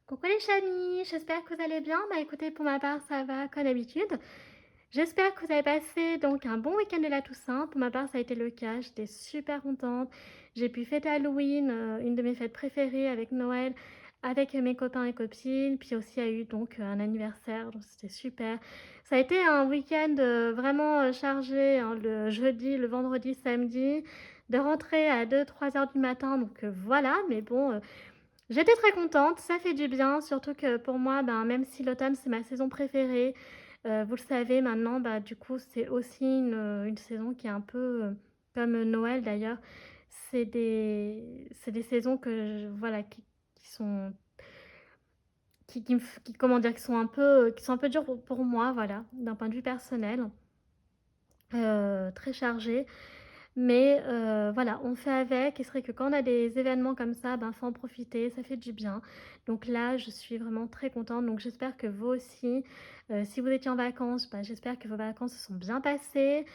Coucou les chamis, j'espère que vous allez bien. Bah écoutez, pour ma part, ça va comme d'habitude. J'espère que vous avez passé donc un bon week-end de la Toussaint. Pour ma part, ça a été le cas. J'étais super contente. J'ai pu fêter Halloween, une de mes fêtes préférées avec Noël, avec mes copains et copines. Puis aussi, il y a eu donc un anniversaire, donc c'était super. Ça a été un week-end vraiment chargé, hein, le jeudi, le vendredi, samedi, de rentrer à 2-3 heures du matin. Donc voilà, mais bon. J'étais très contente, ça fait du bien, surtout que pour moi, ben, même si l'automne c'est ma saison préférée, vous le savez maintenant, bah, du coup c'est aussi une saison qui est un peu comme Noël d'ailleurs. C'est des saisons que voilà qui sont comment dire, qui sont un peu dures pour moi, voilà, d'un point de vue personnel, très chargées. Mais voilà, on fait avec et c'est vrai que quand on a des événements comme ça, ben, faut en profiter, ça fait du bien. Donc là, je suis vraiment très contente, donc j'espère que vous aussi, si vous étiez en vacances, bah, j'espère que vos vacances se sont bien passées.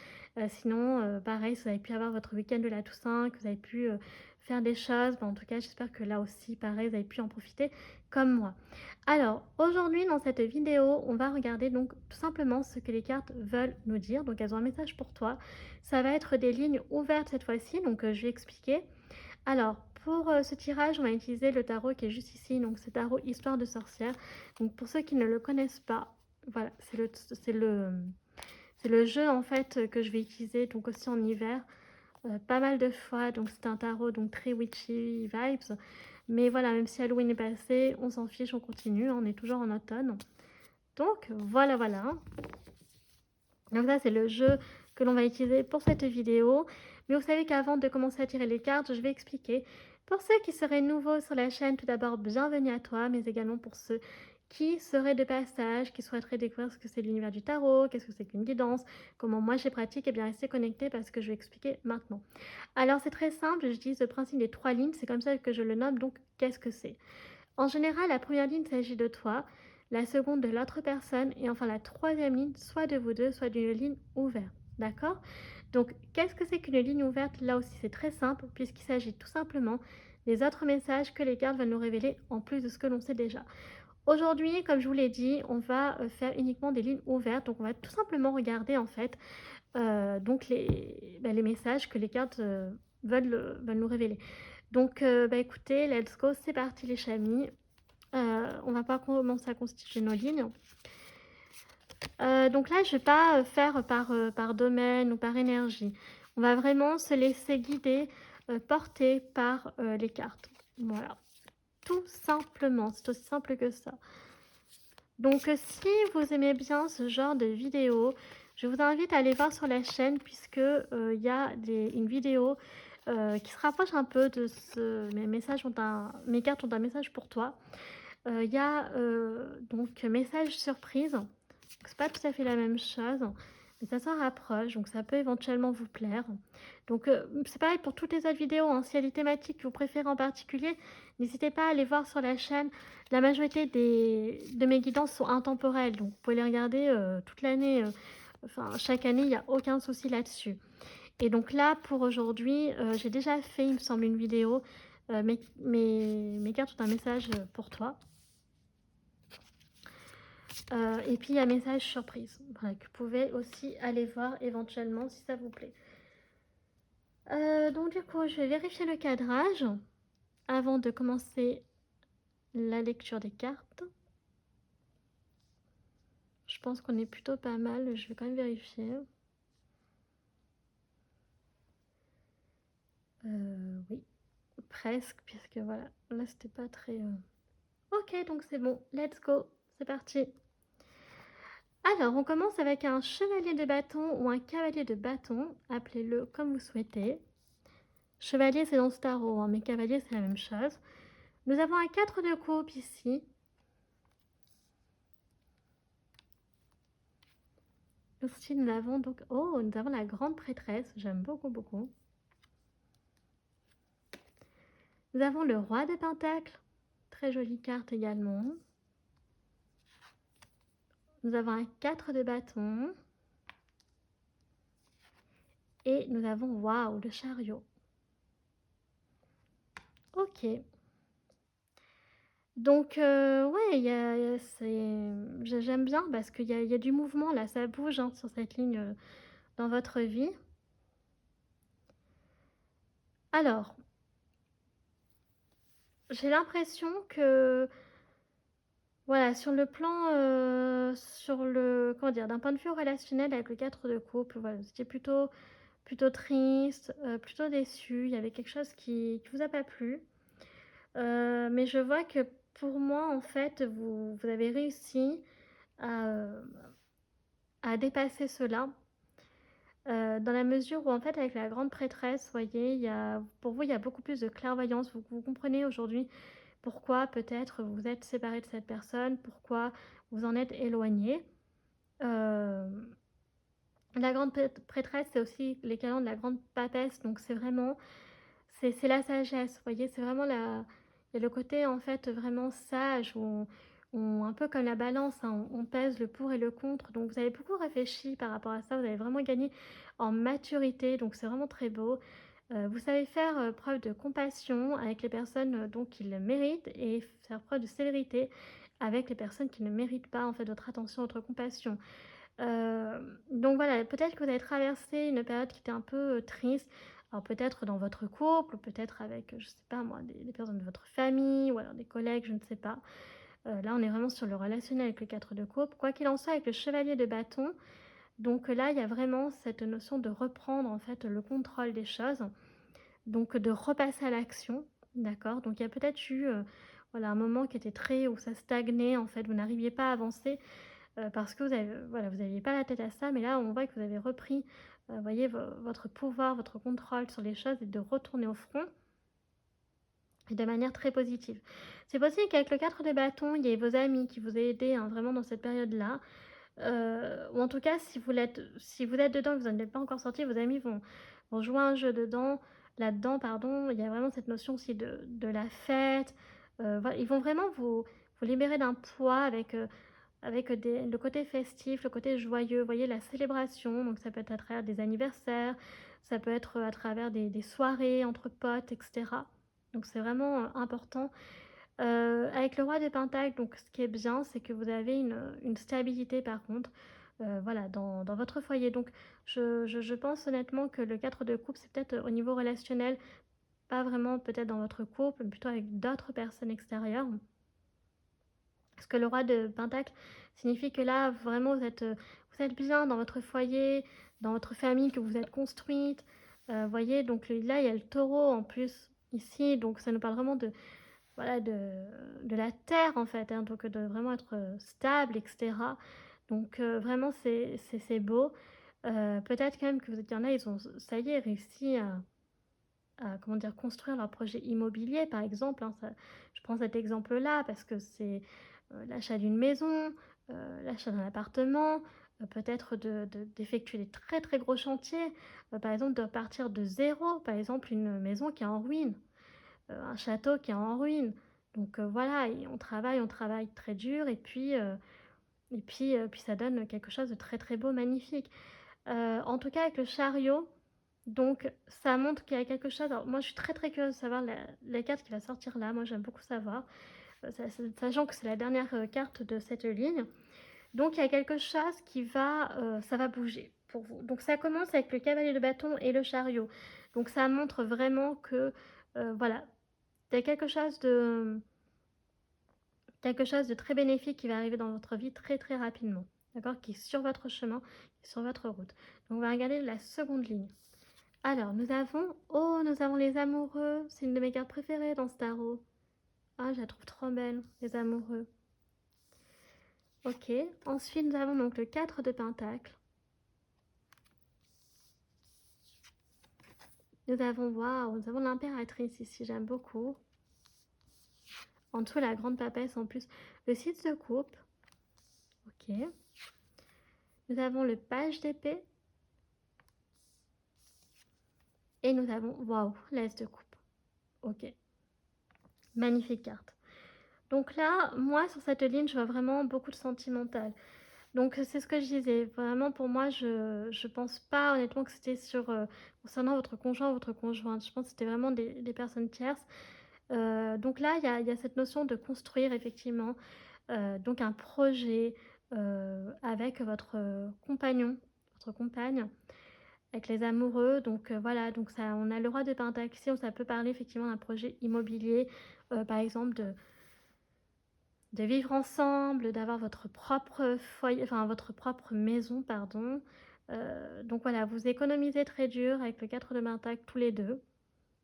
Sinon, pareil, si vous avez pu avoir votre week-end de la Toussaint, que vous avez pu, faire des choses, bah, en tout cas, j'espère que là aussi, pareil, vous avez pu en profiter comme moi. Alors, aujourd'hui, dans cette vidéo, on va regarder donc tout simplement ce que les cartes veulent nous dire. Donc, elles ont un message pour toi. Ça va être des lignes ouvertes cette fois-ci, donc je vais expliquer. Alors, pour ce tirage, on va utiliser le tarot qui est juste ici, donc c'est tarot Histoire de sorcière. Donc, pour ceux qui ne le connaissent pas, voilà, c'est le jeu en fait que je vais utiliser, donc aussi en hiver, pas mal de fois. Donc, c'est un tarot donc très witchy vibes. Mais voilà, même si Halloween est passé, on s'en fiche, on continue, on est toujours en automne. Donc, voilà, voilà. Donc ça, c'est le jeu que l'on va utiliser pour cette vidéo. Mais vous savez qu'avant de commencer à tirer les cartes, je vais expliquer. Pour ceux qui seraient nouveaux sur la chaîne, tout d'abord, bienvenue à toi, mais également pour ceux qui seraient de passage, qui souhaiteraient découvrir ce que c'est l'univers du tarot, qu'est-ce que c'est qu'une guidance, comment moi je pratique, et bien restez connectés parce que je vais expliquer maintenant. Alors c'est très simple, j'utilise le principe des 3 lignes, c'est comme ça que je le nomme, donc qu'est-ce que c'est? En général, la première ligne s'agit de toi, la seconde de l'autre personne et enfin la troisième ligne, soit de vous deux, soit d'une ligne ouverte. D'accord? Donc, qu'est-ce que c'est qu'une ligne ouverte? Là aussi, c'est très simple puisqu'il s'agit tout simplement des autres messages que les cartes veulent nous révéler en plus de ce que l'on sait déjà. Aujourd'hui, comme je vous l'ai dit, on va faire uniquement des lignes ouvertes. Donc, on va tout simplement regarder en fait donc les messages que les cartes veulent nous révéler. Donc, écoutez, let's go, c'est parti les chamis. On va pas commencer à constituer nos lignes. Donc là, je vais pas faire par domaine ou par énergie. On va vraiment se laisser guider, porter par les cartes. Voilà, tout simplement, c'est aussi simple que ça. Donc si vous aimez bien ce genre de vidéo, je vous invite à aller voir sur la chaîne puisque il y a une vidéo qui se rapproche un peu de mes cartes ont un message pour toi. Il y a donc message surprise. C'est pas tout à fait la même chose, mais ça s'en rapproche, donc ça peut éventuellement vous plaire. Donc c'est pareil pour toutes les autres vidéos, hein. S'il y a des thématiques que vous préférez en particulier, n'hésitez pas à aller voir sur la chaîne. La majorité de mes guidances sont intemporelles, donc vous pouvez les regarder toute l'année. Enfin, chaque année, il n'y a aucun souci là-dessus. Et donc là, pour aujourd'hui, j'ai déjà fait, il me semble, une vidéo. Mes cartes ont un message pour toi. Et puis il y a message surprise, voilà, que vous pouvez aussi aller voir éventuellement si ça vous plaît. Donc du coup, je vais vérifier le cadrage avant de commencer la lecture des cartes. Je pense qu'on est plutôt pas mal, je vais quand même vérifier. Oui, presque, puisque voilà, là c'était pas très... Ok, donc c'est bon, let's go, c'est parti. Alors, on commence avec un chevalier de bâton ou un cavalier de bâton, appelez-le comme vous souhaitez. Chevalier, c'est dans ce tarot, hein, mais cavalier, c'est la même chose. Nous avons un 4 de coupe ici. Ensuite, nous avons donc... Oh, nous avons la grande prêtresse. J'aime beaucoup, beaucoup. Nous avons le roi de pentacles. Très jolie carte également. Nous avons un 4 de bâton. Et nous avons, waouh, le chariot. Ok. Donc ouais, j'aime bien parce qu'il y a du mouvement là, ça bouge, hein, sur cette ligne, dans votre vie. Alors, j'ai l'impression que, voilà, sur le plan, sur le comment dire? D'un point de vue relationnel avec le 4 de coupe, voilà, vous étiez plutôt triste, plutôt déçu. Il y avait quelque chose qui vous a pas plu. Mais je vois que pour moi, en fait, vous avez réussi à, à dépasser cela, dans la mesure où, en fait, avec la grande prêtresse, vous voyez, il y a pour vous, il y a beaucoup plus de clairvoyance. Vous comprenez aujourd'hui pourquoi peut-être vous vous êtes séparés de cette personne, pourquoi vous en êtes éloignés. Hem, la grande prêtresse, c'est aussi l'équivalent de la grande papesse, donc c'est vraiment c'est la sagesse, vous voyez? C'est vraiment la il y a le côté, en fait, vraiment sage où un peu comme la balance, hein, on pèse le pour et le contre, donc vous avez beaucoup réfléchi par rapport à ça, vous avez vraiment gagné en maturité, donc c'est vraiment très beau. Vous savez faire, preuve de compassion avec les personnes, donc qui le méritent et faire preuve de sévérité avec les personnes qui ne méritent pas, en fait, votre attention, votre compassion. Donc voilà, peut-être que vous avez traversé une période qui était un peu, triste. Alors peut-être dans votre couple, ou peut-être avec, je sais pas moi, des personnes de votre famille ou alors des collègues, je ne sais pas. Là, on est vraiment sur le relationnel avec le 4 de coupe. Quoi qu'il en soit, avec le chevalier de bâton, donc là, il y a vraiment cette notion de reprendre, en fait, le contrôle des choses, donc de repasser à l'action, d'accord? Donc il y a peut-être eu, voilà, un moment qui était très où ça stagnait, en fait, vous n'arriviez pas à avancer. Parce que vous avez voilà, vous aviez pas la tête à ça, mais là, on voit que vous avez repris, vous voyez, votre pouvoir, votre contrôle sur les choses et de retourner au front et de manière très positive. C'est possible qu'avec le 4 de bâton, il y ait vos amis qui vous aient aidé, hein, vraiment dans cette période-là. Ou en tout cas, si vous êtes dedans et que vous n'en êtes pas encore sorti, vos amis vont jouer un jeu là-dedans, pardon. Il y a vraiment cette notion aussi de la fête. Voilà, ils vont vraiment vous libérer d'un poids avec le côté festif, le côté joyeux, vous voyez, la célébration, donc ça peut être à travers des anniversaires, ça peut être à travers des soirées entre potes, et cetera. Donc c'est vraiment, important. Avec le roi de pentacle, donc ce qui est bien, c'est que vous avez une stabilité par contre, voilà, dans votre foyer. Donc je pense honnêtement que le 4 de coupe, c'est peut-être, au niveau relationnel, pas vraiment peut-être dans votre couple, mais plutôt avec d'autres personnes extérieures. Parce que le roi de pentacle signifie que là, vraiment, vous êtes bien dans votre foyer, dans votre famille que vous êtes construite. Voyez, donc là, il y a le taureau en plus ici, donc ça nous parle vraiment de, voilà, de la terre en fait, hein, donc de vraiment être stable, etc. Donc vraiment, c'est beau. Peut-être quand même que il y en a, ils ont, ça y est, réussi comment dire, construire leur projet immobilier, par exemple, hein, je prends cet exemple-là parce que c'est l'achat d'une maison, l'achat d'un appartement, peut-être d'effectuer des très très gros chantiers, par exemple de partir de zéro, par exemple une maison qui est en ruine, un château qui est en ruine. Donc voilà, et on travaille très dur puis ça donne quelque chose de très très beau, magnifique. En tout cas avec le chariot, donc ça montre qu'il y a quelque chose. Alors moi je suis très, très curieuse de savoir la carte qui va sortir là. Moi j'aime beaucoup savoir, sachant que c'est la dernière, carte de cette ligne. Donc il y a quelque chose qui va, ça va bouger pour vous. Donc ça commence avec le cavalier de bâton et le chariot. Donc ça montre vraiment que, voilà, il y a quelque chose de très bénéfique qui va arriver dans votre vie très, très rapidement, d'accord? Qui est sur votre chemin, qui est sur votre route. Donc on va regarder la seconde ligne. Alors, nous avons les amoureux. C'est une de mes cartes préférées dans ce tarot. Ah, je la trouve trop belle, les amoureux. Ok. Ensuite, nous avons donc le 4 de pentacle. Nous avons, waouh, nous avons l'impératrice ici, j'aime beaucoup. En dessous, la grande papesse en plus. Le 6 de coupe. Ok. Nous avons le page d'épée. Et nous avons, waouh, l'as de coupe. Ok. Magnifique carte. Donc là, moi, sur cette ligne, je vois vraiment beaucoup de sentimental. Donc c'est ce que je disais. Vraiment pour moi, je pense pas honnêtement que c'était concernant votre conjoint ou votre conjointe. Je pense que c'était vraiment des personnes tierces. Donc là, il y a cette notion de construire effectivement, donc un projet, avec votre, compagnon, votre compagne, avec les amoureux. Donc voilà, donc ça on a le roi de pentacle ici, ça peut parler effectivement d'un projet immobilier, par exemple de vivre ensemble, d'avoir votre propre foyer, enfin votre propre maison, pardon. Donc voilà, vous économisez très dur avec le 4 de pentacle tous les 2.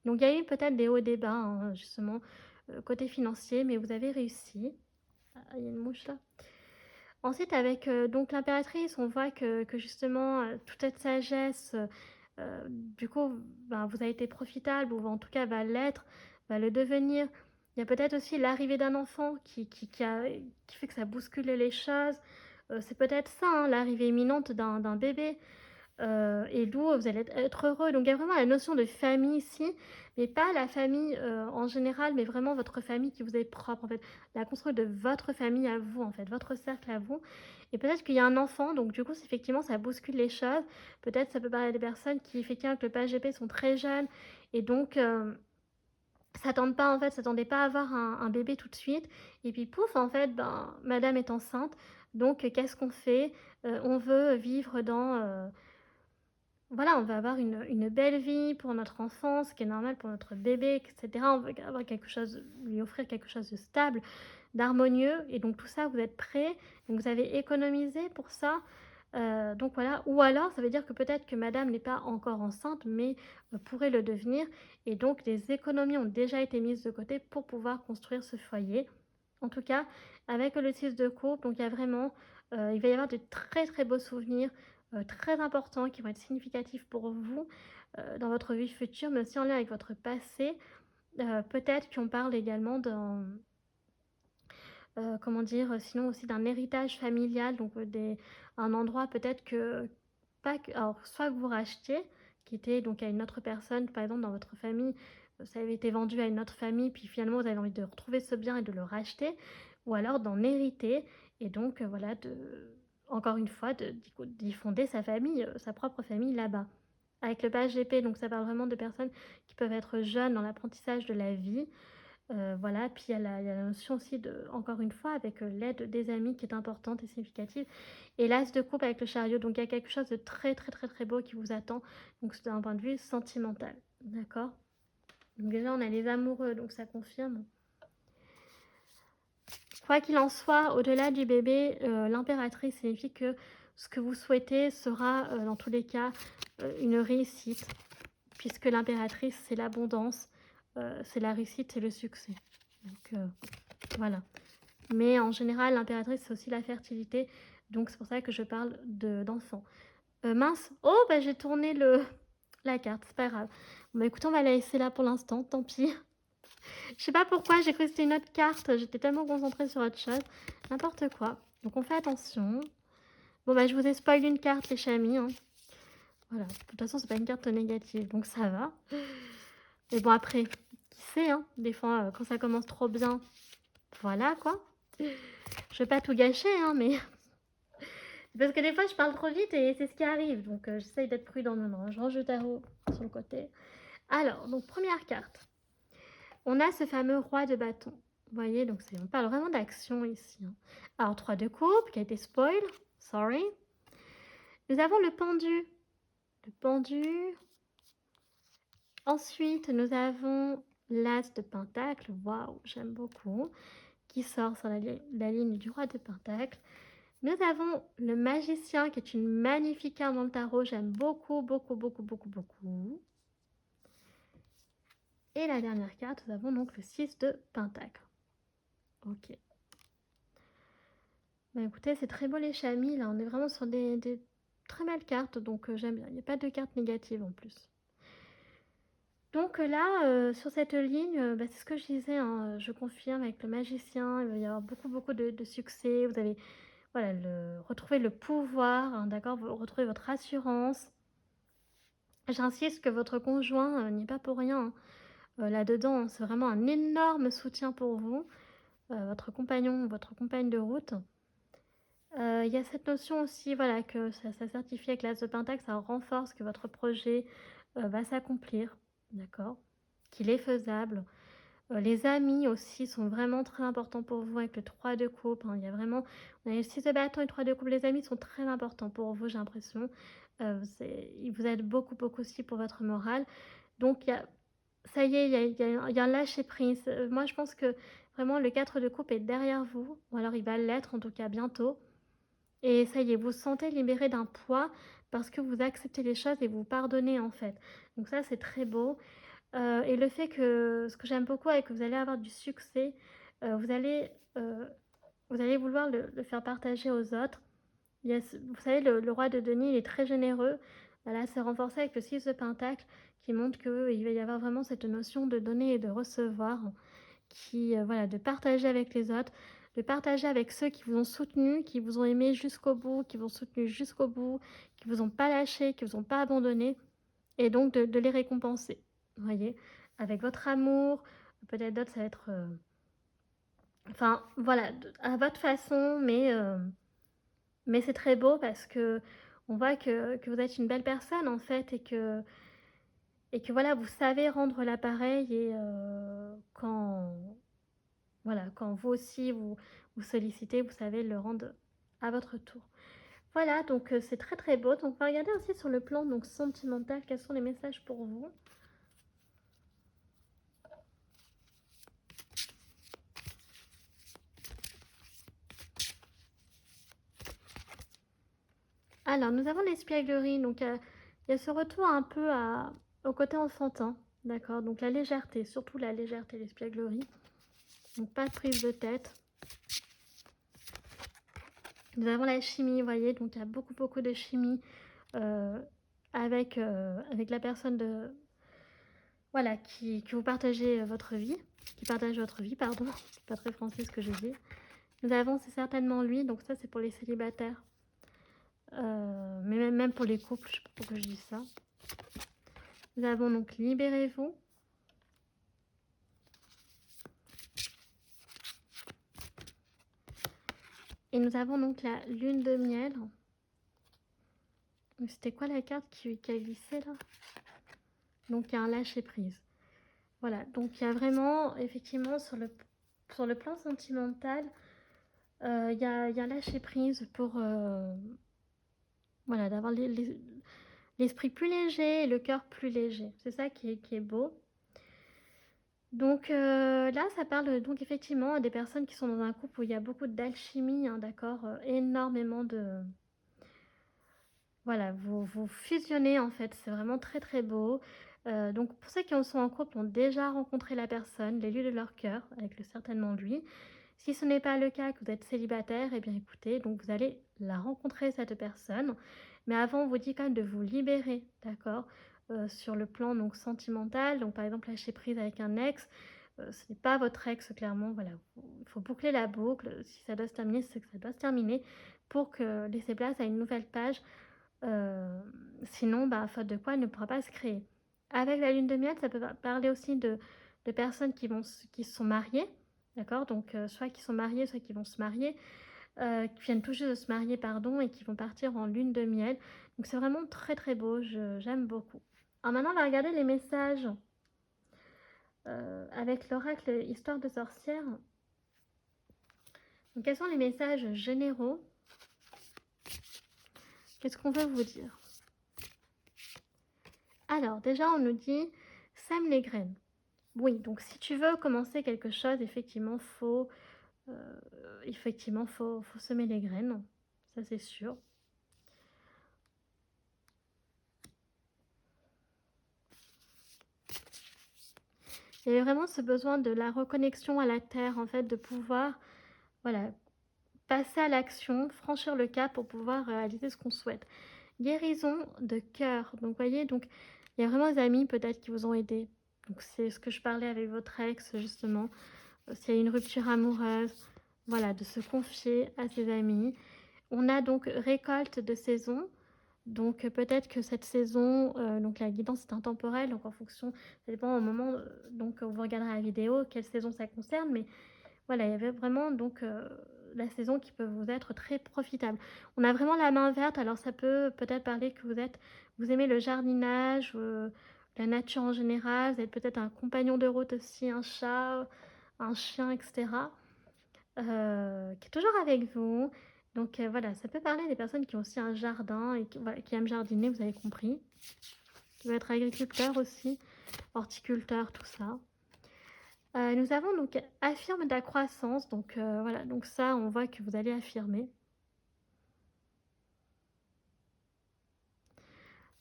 Donc il y a eu peut-être des hauts et des bas, hein, justement, côté financier, mais vous avez réussi. Ah, il y a une mouche là. Ensuite, avec donc l'impératrice, on voit que justement, toute cette sagesse, du coup, ben, vous avez été profitable, ou en tout cas va l'être, va le devenir. Il y a peut-être aussi l'arrivée d'un enfant qui fait que ça bouscule les choses. C'est peut-être ça, hein, l'arrivée imminente d'un bébé. Et d'où vous allez être heureux. Donc il y a vraiment la notion de famille ici, mais pas la famille en général, mais vraiment votre famille qui vous est propre, en fait. La construction de votre famille à vous, en fait, votre cercle à vous. Et peut-être qu'il y a un enfant, donc du coup, effectivement, ça bouscule les choses. Peut-être ça peut parler à des personnes qui, effectivement, avec le page GP, sont très jeunes, et donc s'attendent pas, en fait, s'attendaient pas à avoir un bébé tout de suite. Et puis pouf, en fait, ben, madame est enceinte. Donc qu'est-ce qu'on fait? On veut vivre dans... voilà, on va avoir une belle vie pour notre enfant, ce qui est normal pour notre bébé, etc. On veut avoir quelque chose, lui offrir quelque chose de stable, d'harmonieux. Et donc tout ça, vous êtes prêts. Donc vous avez économisé pour ça. Donc voilà. Ou alors, ça veut dire que peut-être que madame n'est pas encore enceinte, mais pourrait le devenir. Et donc des économies ont déjà été mises de côté pour pouvoir construire ce foyer. En tout cas, avec le 6 de coupe, donc il y a vraiment, il va y avoir de très très beaux souvenirs, très importants, qui vont être significatifs pour vous, dans votre vie future, mais aussi en lien avec votre passé. Peut-être qu'on parle également d'un, comment dire, sinon aussi d'un héritage familial, donc un endroit peut-être que, pas que, alors soit que vous rachetiez, qui était donc à une autre personne, par exemple dans votre famille, ça avait été vendu à une autre famille, puis finalement vous avez envie de retrouver ce bien et de le racheter, ou alors d'en hériter, et donc voilà, encore une fois, d'y fonder sa famille, sa propre famille là-bas. Avec le page GP, donc ça parle vraiment de personnes qui peuvent être jeunes dans l'apprentissage de la vie. Voilà, puis il y a la notion aussi de, encore une fois, avec l'aide des amis qui est importante et significative. Et l'as de coupe avec le chariot, donc il y a quelque chose de très très très très beau qui vous attend, donc c'est d'un point de vue sentimental, d'accord? Donc déjà on a les amoureux, donc ça confirme. Quoi qu'il en soit, au-delà du bébé, l'impératrice signifie que ce que vous souhaitez sera, dans tous les cas, une réussite, puisque l'impératrice, c'est l'abondance, c'est la réussite, c'est le succès. Donc voilà. Mais en général, l'impératrice, c'est aussi la fertilité. Donc c'est pour ça que je parle d'enfants. Mince. Oh, bah j'ai tourné la carte, c'est pas grave. Bon, bah écoutez, on va la laisser là pour l'instant, tant pis. Je sais pas pourquoi, j'ai cru que c'était une autre carte. J'étais tellement concentrée sur autre chose. N'importe quoi. Donc on fait attention. Bon, bah je vous ai spoilé une carte, les chamis. Hein. Voilà. De toute façon, c'est pas une carte négative, donc ça va. Mais bon, après, qui sait, hein. Des fois, quand ça commence trop bien, voilà quoi. Je vais pas tout gâcher, hein, mais... Parce que des fois, je parle trop vite et c'est ce qui arrive. Donc, j'essaye d'être prudent maintenant. Je range le tarot sur le côté. Alors, donc, première carte. On a ce fameux roi de bâton. Vous voyez, donc on parle vraiment d'action ici. Hein. Alors, 3 de coupe qui a été spoil. Sorry. Nous avons le pendu. Le pendu. Ensuite, nous avons l'as de pentacle. Waouh, j'aime beaucoup. Qui sort sur la ligne du roi de pentacle. Nous avons le magicien qui est une magnifique carte dans le tarot. J'aime beaucoup, beaucoup, beaucoup, beaucoup, beaucoup. Et la dernière carte, nous avons donc le 6 de pentacle. Ok. Bah écoutez, c'est très beau les chamis. Là, on est vraiment sur des très belles cartes. Donc j'aime bien. Il n'y a pas de cartes négatives en plus. Donc là, sur cette ligne, bah, c'est ce que je disais. Hein, je confirme avec le magicien. Il va y avoir beaucoup, beaucoup de succès. Vous avez... Voilà, retrouver le pouvoir, hein, d'accord, vous retrouvez votre assurance. J'insiste que votre conjoint n'y est pas pour rien. Hein. Là-dedans, hein, c'est vraiment un énorme soutien pour vous, votre compagnon, votre compagne de route. Il y a cette notion aussi, voilà, que ça certifie avec l'as de pentacle, ça renforce que votre projet va s'accomplir, d'accord, qu'il est faisable. Les amis aussi sont vraiment très importants pour vous avec le 3 de coupe, hein. Il y a vraiment on a le 6 de bâton et 3 de coupe. Les amis sont très importants pour vous, j'ai l'impression. Ils vous aident beaucoup, beaucoup aussi pour votre morale. Donc il y a ça y est, il y a un lâcher prise. Moi, je pense que vraiment le 4 de coupe est derrière vous, ou alors il va l'être en tout cas bientôt. Et ça y est, vous vous sentez libéré d'un poids parce que vous acceptez les choses et vous pardonnez en fait. Donc ça, c'est très beau. Et le fait que ce que j'aime beaucoup et que vous allez avoir du succès, heu, vous allez, heu, vous allez vouloir le faire partager aux autres. Il y a ce vous savez, le roi de denier, il est très généreux. Voilà, c'est renforcé avec le 6 de pentacle qui montre qu'il va y avoir vraiment cette notion de donner et de recevoir qui, voilà, de partager avec les autres, de partager avec ceux qui vous ont soutenu, qui vous ont aimé jusqu'au bout, qui vous ont soutenu jusqu'au bout, qui vous ont pas lâché, qui vous ont pas abandonné et donc de les récompenser. Vous voyez? Avec votre amour, peut-être d'autres ça va être, enfin voilà, à votre façon, mais c'est très beau parce que on voit que vous êtes une belle personne en fait et que voilà, vous savez rendre l'appareil et quand voilà, quand vous aussi vous sollicitez, vous savez le rendre à votre tour. Voilà, donc c'est très, très beau. Donc on va regarder aussi sur le plan donc sentimental, quels sont les messages pour vous? Alors nous avons l'espièglerie, donc il y a ce retour un peu au côté enfantin, d'accord? Donc la légèreté, surtout la légèreté, l'espièglerie. Donc pas de prise de tête. Nous avons la chimie, vous voyez, donc il y a beaucoup, beaucoup de chimie avec la personne de, voilà, que vous partagez votre vie, qui partage votre vie, pardon, c'est pas très français ce que je dis. Nous avons, c'est certainement lui, donc ça c'est pour les célibataires, mais même pour les couples, je sais pas pourquoi je dis ça. Nous avons donc libérez-vous. Et nous avons donc la lune de miel. C'était quoi la carte qui a glissé là? Donc il y a un lâcher prise. Voilà, donc il y a vraiment, effectivement, sur le plan sentimental, il y a un lâcher prise pour, voilà, d'avoir l'esprit plus léger et le cœur plus léger. C'est ça qui est beau. Donc là, ça parle donc effectivement des personnes qui sont dans un couple où il y a beaucoup d'alchimie, hein, d'accord, énormément de... Voilà, vous fusionnez en fait, c'est vraiment très très beau. Donc pour ceux qui en sont en couple, ont déjà rencontré la personne, l'élu de leur cœur, avec certainement lui. Si ce n'est pas le cas, que vous êtes célibataire, eh bien écoutez, donc vous allez la rencontrer cette personne. Mais avant, on vous dit quand même de vous libérer, d'accord, sur le plan donc sentimental. Donc par exemple, lâcher prise avec un ex, ce n'est pas votre ex clairement. Voilà, il faut boucler la boucle. Si ça doit se terminer, c'est que ça doit se terminer pour que laisser place à une nouvelle page. Sinon, bah, faute de quoi, elle ne pourra pas se créer. Avec la lune de miel, ça peut parler aussi de personnes qui se sont mariées, d'accord? Donc, soit qui sont mariées, soit qui vont se marier, qui viennent tout juste de se marier, pardon, et qui vont partir en lune de miel. Donc, c'est vraiment très très beau, j'aime beaucoup. Alors maintenant, on va regarder les messages avec l'oracle Histoire de sorcière. Donc, quels sont les messages généraux? Qu'est-ce qu'on veut vous dire? Alors, déjà, on nous dit sème les graines. Oui, donc si tu veux commencer quelque chose, effectivement, faut semer les graines. Ça, c'est sûr. Il y a vraiment ce besoin de la reconnexion à la terre, en fait, de pouvoir, voilà, passer à l'action, franchir le cap pour pouvoir réaliser ce qu'on souhaite. Guérison de cœur. Donc, vous voyez, donc, il y a vraiment des amis peut-être qui vous ont aidé. Donc, c'est ce que je parlais avec votre ex, justement. S'il y a une rupture amoureuse, voilà, de se confier à ses amis. On a donc récolte de saison. Donc peut-être que cette saison, donc la guidance est intemporelle, donc en fonction, ça dépend au moment, donc où vous regarderez la vidéo, quelle saison ça concerne, mais voilà, il y avait vraiment donc la saison qui peut vous être très profitable. On a vraiment la main verte, alors ça peut peut-être parler que vous aimez le jardinage, la nature en général. Vous êtes peut-être un compagnon de route aussi, un chat, un chien, etc. Qui est toujours avec vous. Donc voilà, ça peut parler des personnes qui ont aussi un jardin et qui, voilà, qui aiment jardiner, vous avez compris. Qui veut être agriculteur aussi, horticulteur, tout ça. Nous avons donc affirme de la croissance. Donc voilà, donc ça, on voit que vous allez affirmer.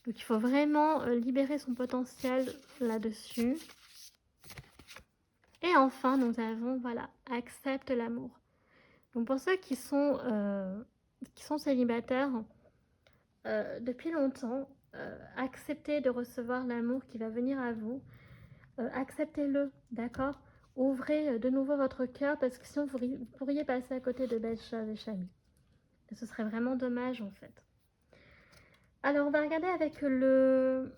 Donc il faut vraiment libérer son potentiel là-dessus. Et enfin, nous avons, voilà, accepte l'amour. Donc pour ceux qui sont célibataires depuis longtemps, acceptez de recevoir l'amour qui va venir à vous. Acceptez-le, d'accord? Ouvrez de nouveau votre cœur parce que sinon vous pourriez passer à côté de belles choses, les chamis. Et ce serait vraiment dommage en fait. Alors on va regarder avec le...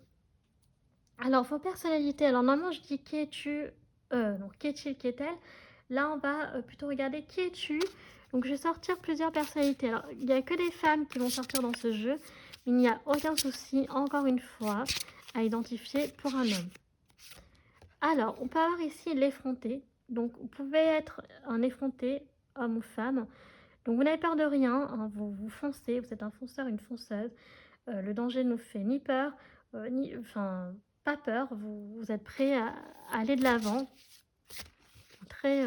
Alors vos personnalités. Alors normalement je dis qui es-tu? Non, qui est-il, qui est-elle? Là on va plutôt regarder qui es-tu. Donc je vais sortir plusieurs personnalités. Alors il n'y a que des femmes qui vont sortir dans ce jeu. Il n'y a aucun souci, encore une fois, à identifier pour un homme. Alors, on peut avoir ici l'effronté. Donc, vous pouvez être un effronté, homme ou femme. Donc, vous n'avez peur de rien, hein, vous foncez, vous êtes un fonceur, une fonceuse. Le danger ne nous fait ni peur, enfin, pas peur. Vous êtes prêt à aller de l'avant, très,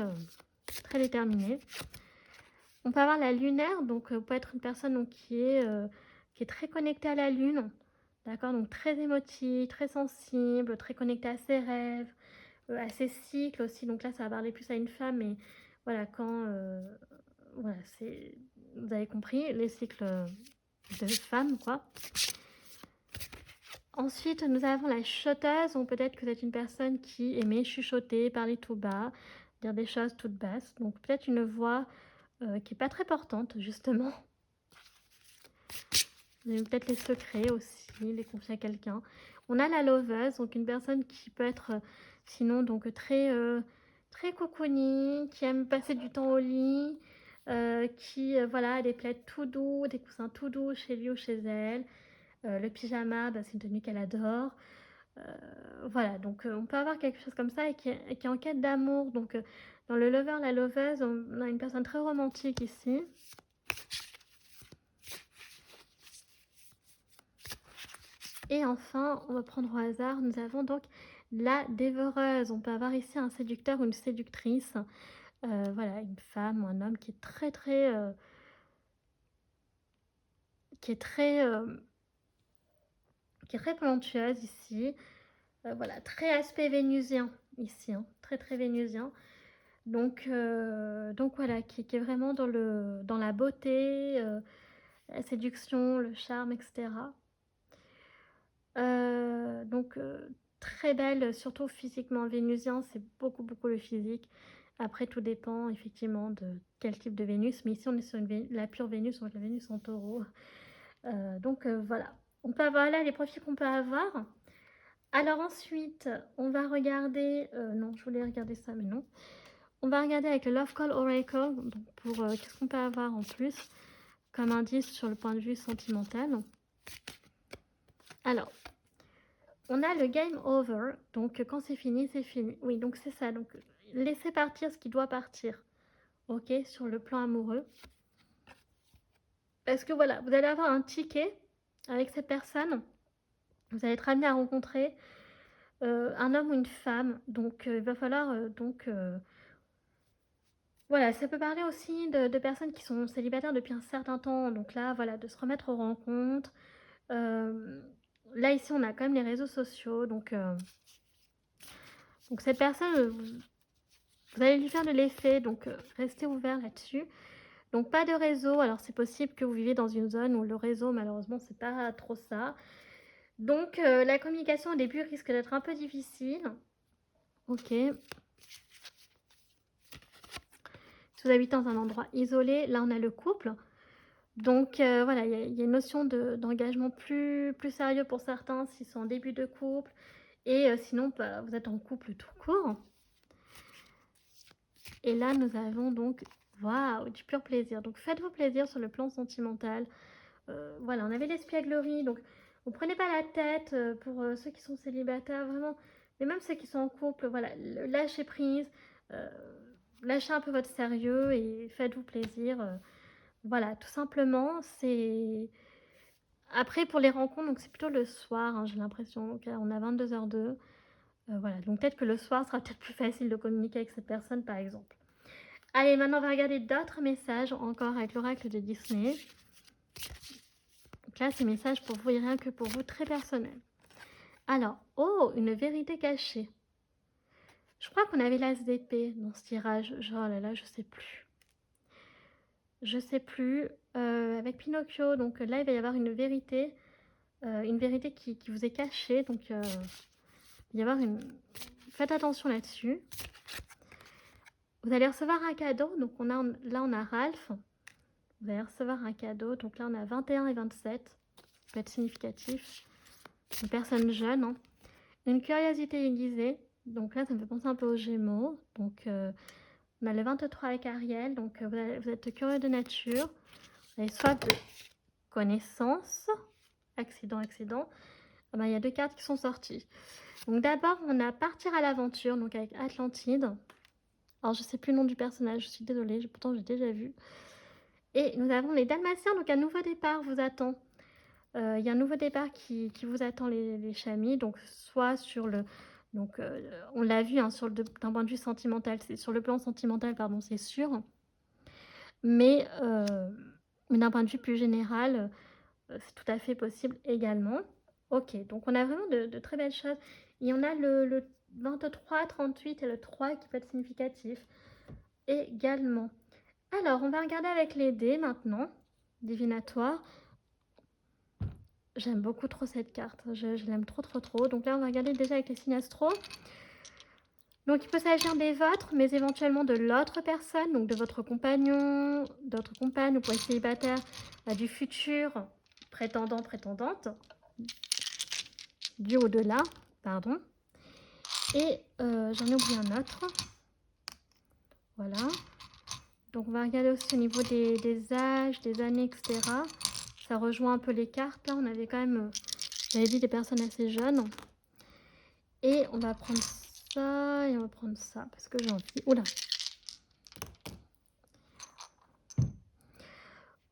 très déterminé. On peut avoir la lunaire, donc vous pouvez être une personne donc, qui est très connectée à la lune. D'accord, donc très émotive, très sensible, très connectée à ses rêves, à ses cycles aussi. Donc là, ça va parler plus à une femme, mais voilà, quand... voilà, c'est... Vous avez compris, les cycles de femmes, quoi. Ensuite, nous avons la chuchoteuse. Donc peut-être que vous êtes une personne qui aimait chuchoter, parler tout bas, dire des choses toutes basses. Donc peut-être une voix qui n'est pas très portante, justement. Vous avez peut-être les secrets aussi, les confier à quelqu'un. On a la loveuse, donc une personne qui peut être sinon donc très, très cocooning, qui aime passer du temps au lit, qui voilà, a des plaids tout doux, des coussins tout doux chez lui ou chez elle. Le pyjama, bah, c'est une tenue qu'elle adore. Voilà, donc on peut avoir quelque chose comme ça et qui est en quête d'amour. Donc dans le lover, la loveuse, on a une personne très romantique ici. Et enfin, on va prendre au hasard, nous avons donc la dévoreuse. On peut avoir ici un séducteur ou une séductrice. Voilà, une femme ou un homme qui est très très... qui est très... qui est très plantueuse ici. Voilà, très aspect vénusien ici, hein, très très vénusien. Donc voilà, qui est vraiment dans la beauté, la séduction, le charme, etc. Donc très belle, surtout physiquement. Vénusien, c'est beaucoup beaucoup le physique. Après, tout dépend effectivement de quel type de Vénus. Mais ici, on est sur la pure Vénus, donc la Vénus en taureau. Donc voilà. On peut avoir là les profils qu'on peut avoir. Alors ensuite, on va regarder... non, je voulais regarder ça, mais non. On va regarder avec le Love Call Oracle. Donc pour qu'est-ce qu'on peut avoir en plus comme indice sur le point de vue sentimental. Alors, on a le game over, donc quand c'est fini, c'est fini. Oui, donc c'est ça. Donc laissez partir ce qui doit partir, ok, sur le plan amoureux. Parce que voilà, vous allez avoir un ticket avec cette personne. Vous allez être amené à rencontrer un homme ou une femme. Donc il va falloir voilà, ça peut parler aussi de personnes qui sont célibataires depuis un certain temps. Donc là, voilà, de se remettre aux rencontres. Là, ici, on a quand même les réseaux sociaux. Donc cette personne, vous allez lui faire de l'effet. Donc restez ouvert là-dessus. Donc pas de réseau. Alors c'est possible que vous vivez dans une zone où le réseau, malheureusement, c'est pas trop ça. Donc la communication au début risque d'être un peu difficile. Ok. Si vous habitez dans un endroit isolé, là on a le couple. Donc voilà, il y a une notion d'engagement plus sérieux pour certains s'ils sont en début de couple. Et sinon, bah, vous êtes en couple tout court. Et là, nous avons donc, waouh, du pur plaisir. Donc faites-vous plaisir sur le plan sentimental. Voilà, on avait l'espièglerie. Donc Vous prenez pas la tête pour ceux qui sont célibataires, vraiment. Mais même ceux qui sont en couple, voilà, lâchez prise, euh, lâchez un peu votre sérieux et faites-vous plaisir. Voilà, tout simplement, c'est... Après, pour les rencontres, donc c'est plutôt le soir, hein, j'ai l'impression. Donc, on a 22h02. Voilà, donc peut-être que le soir sera peut-être plus facile de communiquer avec cette personne, par exemple. Allez, maintenant, on va regarder d'autres messages, encore avec l'oracle de Disney. Donc là, ces messages pour vous et rien que pour vous, très personnels. Alors, oh, une vérité cachée. Je crois qu'on avait l'as d'épée dans ce tirage. Genre, oh là là, je sais plus. Je sais plus. Avec Pinocchio, donc là, il va y avoir une vérité qui vous est cachée. Donc, il va y avoir une... Faites attention là-dessus. Vous allez recevoir un cadeau. Donc, là, on a Ralph. Vous allez recevoir un cadeau. Donc là, on a 21 et 27. Ça peut être significatif. Une personne jeune. Hein. Une curiosité aiguisée. Donc là, ça me fait penser un peu aux Gémeaux. Donc, on a le 23 avec Ariel. Donc, vous êtes curieux de nature. Vous avez soif de connaissances. Accident, accident. Ah ben, il y a 2 cartes qui sont sorties. Donc, d'abord, on a Partir à l'aventure. Donc, avec Atlantide. Alors, je ne sais plus le nom du personnage. Je suis désolée. Pourtant, j'ai déjà vu. Et nous avons les Dalmatiens. Donc, un nouveau départ vous attend. Il y a un nouveau départ qui vous attend, les chamis. Donc, soit sur le... Donc, on l'a vu hein, d'un point de vue sentimental. Sur le plan sentimental, pardon, c'est sûr. Mais d'un point de vue plus général, c'est tout à fait possible également. Ok, donc on a vraiment de très belles choses. Et on a le 23, 38 et le 3 qui peut être significatif également. Alors, on va regarder avec les dés maintenant, divinatoire. J'aime beaucoup trop cette carte, je l'aime trop trop trop. Donc là, on va regarder déjà avec les signes astro. Donc il peut s'agir des vôtres, mais éventuellement de l'autre personne, donc de votre compagnon, d'autres compagnes, ou pour les célibataires, du futur prétendant, prétendante, du au-delà, pardon. Et j'en ai oublié un autre. Voilà. Donc on va regarder aussi au niveau des âges, des années, etc. Ça rejoint un peu les cartes. Là, on avait quand même, j'avais dit, des personnes assez jeunes. Et on va prendre ça et on va prendre ça parce que j'ai envie. Oula.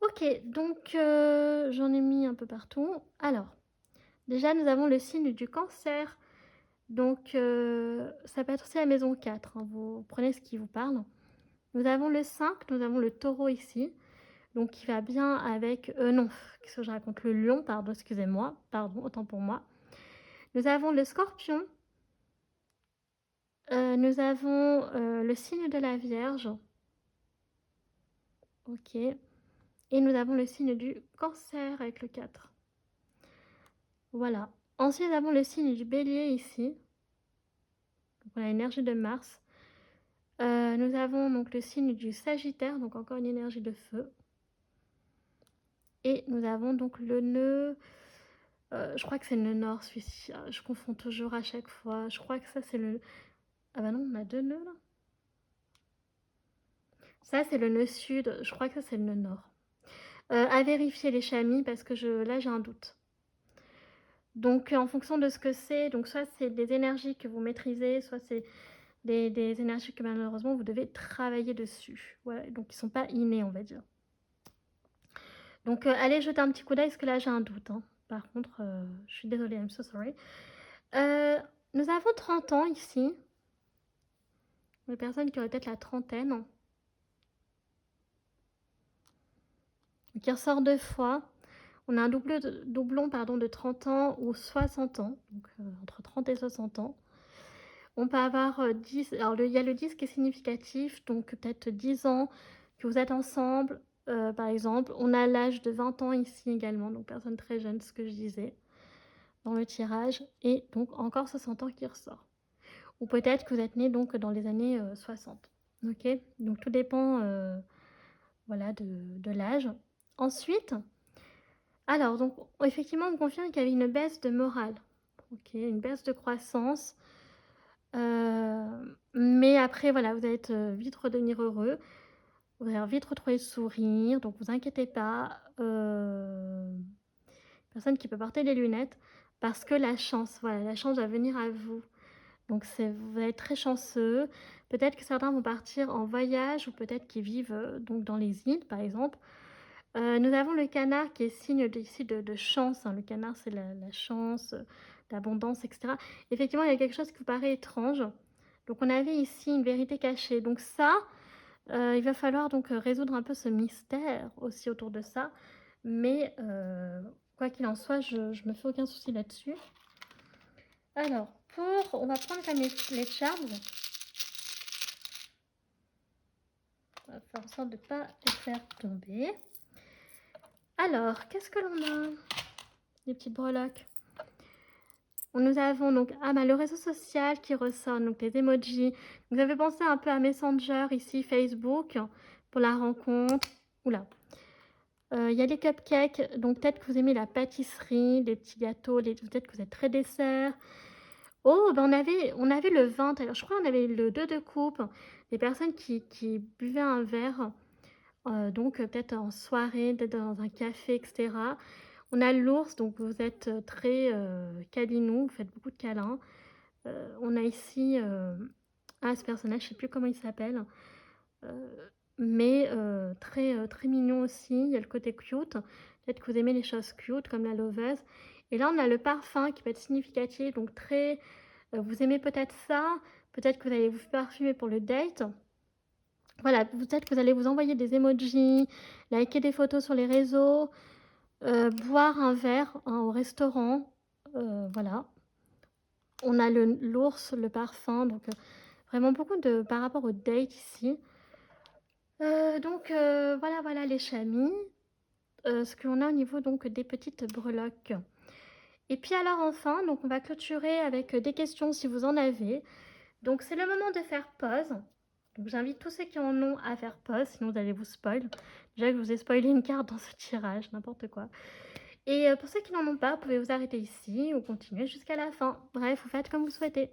Ok, donc j'en ai mis un peu partout. Alors, déjà, nous avons le signe du cancer. Donc, ça peut être aussi la maison 4. Hein. Vous prenez ce qui vous parle. Nous avons le 5, nous avons le taureau ici. Donc, qui va bien avec... non, qu'est-ce que je raconte? Le lion, pardon, excusez-moi. Pardon, autant pour moi. Nous avons le scorpion. Nous avons le signe de la Vierge. Ok. Et nous avons le signe du cancer avec le 4. Voilà. Ensuite, nous avons le signe du bélier ici. Donc, on a l'énergie de Mars. Nous avons donc le signe du sagittaire, donc encore une énergie de feu. Et nous avons donc le nœud... je crois que c'est le nœud nord, celui-ci. Je confonds toujours à chaque fois. Je crois que ça, c'est le... Ah bah non, on a 2 nœuds, là. Ça, c'est le nœud sud. Je crois que ça, c'est le nœud nord. À vérifier les chamis, parce que là, j'ai un doute. Donc, en fonction de ce que c'est, donc soit c'est des énergies que vous maîtrisez, soit c'est des énergies que malheureusement, vous devez travailler dessus. Voilà, donc ils ne sont pas innés, on va dire. Donc, allez jeter un petit coup d'œil, parce que là, j'ai un doute. Hein. Par contre, je suis désolée, I'm so sorry. Nous avons 30 ans ici. Une personne qui aurait peut-être la trentaine. Qui ressort 2 fois. On a un doublon de 30 ans ou 60 ans. Donc, entre 30 et 60 ans. On peut avoir 10... Alors, il y a le 10 qui est significatif. Donc, peut-être 10 ans que vous êtes ensemble. Par exemple, on a l'âge de 20 ans ici également. Donc, personne très jeune, ce que je disais dans le tirage. Et donc, encore 60 ans qui ressort. Ou peut-être que vous êtes né donc dans les années 60. Ok, donc tout dépend voilà, de l'âge. Ensuite, alors, donc, effectivement, on confirme qu'il y avait une baisse de morale. Ok, une baisse de croissance. Mais après, voilà, vous allez vite redevenir heureux. Vous allez vite retrouver le sourire. Donc, vous inquiétez pas. Il personne qui peut porter des lunettes parce que la chance, voilà, la chance va venir à vous. Donc vous allez être très chanceux. Peut-être que certains vont partir en voyage ou peut-être qu'ils vivent, donc dans les îles, par exemple. Nous avons le canard qui est signe ici de chance, hein. Le canard, c'est la chance, l'abondance et cetera. Effectivement, il y a quelque chose qui vous paraît étrange. Donc on avait ici une vérité cachée. Donc ça, il va falloir donc, résoudre un peu ce mystère aussi autour de ça. Mais, quoi qu'il en soit, je me fais aucun souci là-dessus. Alors, on va prendre comme les charms. On va faire en sorte de ne pas les faire tomber. Alors, qu'est-ce que l'on a? Des petites breloques. Nous avons donc le réseau social qui ressort, donc les emojis. Vous avez pensé un peu à Messenger ici, Facebook, pour la rencontre. Oula. Il y a les cupcakes, donc peut-être que vous aimez la pâtisserie, les petits gâteaux, peut-être que vous êtes très dessert. Oh, ben on avait le vin, alors je crois qu'on avait le 2 de coupe, des personnes qui buvaient un verre, donc peut-être en soirée, peut-être dans un café, etc. On a l'ours, donc vous êtes très câlinou, vous faites beaucoup de câlins. On a ici ce personnage, je ne sais plus comment il s'appelle, mais très mignon aussi. Il y a le côté cute. Peut-être que vous aimez les choses cute, comme la loveuse. Et là, on a le parfum qui peut être significatif, donc très... vous aimez peut-être ça, peut-être que vous allez vous parfumer pour le date. Voilà, peut-être que vous allez vous envoyer des emojis, liker des photos sur les réseaux, boire un verre au restaurant, voilà. On a l'ours, le parfum, donc vraiment beaucoup par rapport au date ici. Donc voilà les chamis, ce que l'on a au niveau donc des petites breloques. Et puis alors enfin, donc on va clôturer avec des questions si vous en avez. Donc c'est le moment de faire pause. Donc j'invite tous ceux qui en ont à faire pause, sinon vous allez vous spoil. Déjà que je vous ai spoilé une carte dans ce tirage, n'importe quoi. Et pour ceux qui n'en ont pas, vous pouvez vous arrêter ici ou continuer jusqu'à la fin. Bref, vous faites comme vous souhaitez.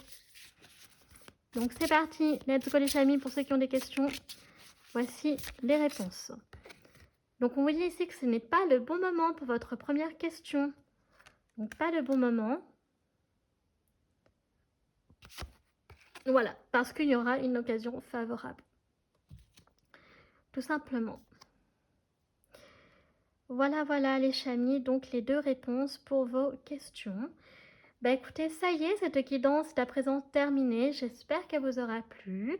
Donc c'est parti, let's go les chamis, pour ceux qui ont des questions. Voici les réponses. Donc on vous dit ici que ce n'est pas le bon moment pour votre première question. Donc pas le bon moment. Voilà, parce qu'il y aura une occasion favorable. Tout simplement. Voilà les chamis, donc les deux réponses pour vos questions. Bah écoutez, ça y est, cette guidance est à présent terminée. J'espère qu'elle vous aura plu.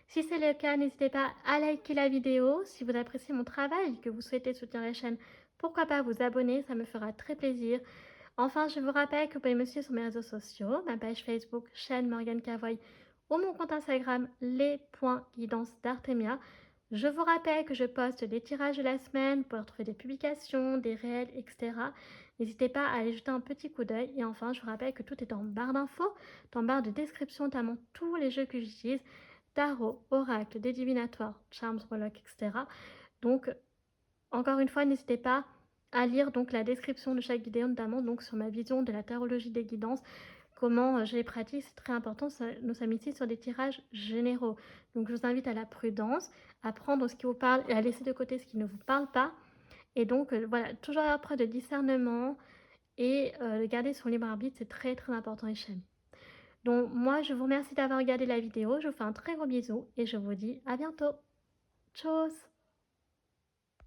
Si c'est le cas, n'hésitez pas à liker la vidéo. Si vous appréciez mon travail et que vous souhaitez soutenir la chaîne, pourquoi pas vous abonner, ça me fera très plaisir. Enfin, je vous rappelle que vous pouvez me suivre sur mes réseaux sociaux, ma page Facebook, chaîne Morgane Cavoy, ou mon compte Instagram, les.guidance d'Artemia. Je vous rappelle que je poste des tirages de la semaine pour retrouver des publications, des réels, etc. N'hésitez pas à aller jeter un petit coup d'œil. Et enfin, je vous rappelle que tout est en barre d'infos, en barre de description, notamment tous les jeux que j'utilise, tarot, oracle, des divinatoires, charms, breloques, etc. Donc, encore une fois, n'hésitez pas à lire donc la description de chaque vidéo, notamment donc sur ma vision de la tarologie des guidances, comment je les pratique, c'est très important. Nous sommes ici sur des tirages généraux. Donc je vous invite à la prudence, à prendre ce qui vous parle et à laisser de côté ce qui ne vous parle pas. Et donc voilà, toujours avoir preuve de discernement et de garder son libre arbitre, c'est très important les chamis. Donc moi, je vous remercie d'avoir regardé la vidéo, je vous fais un très gros bisou et je vous dis à bientôt. Tchuss!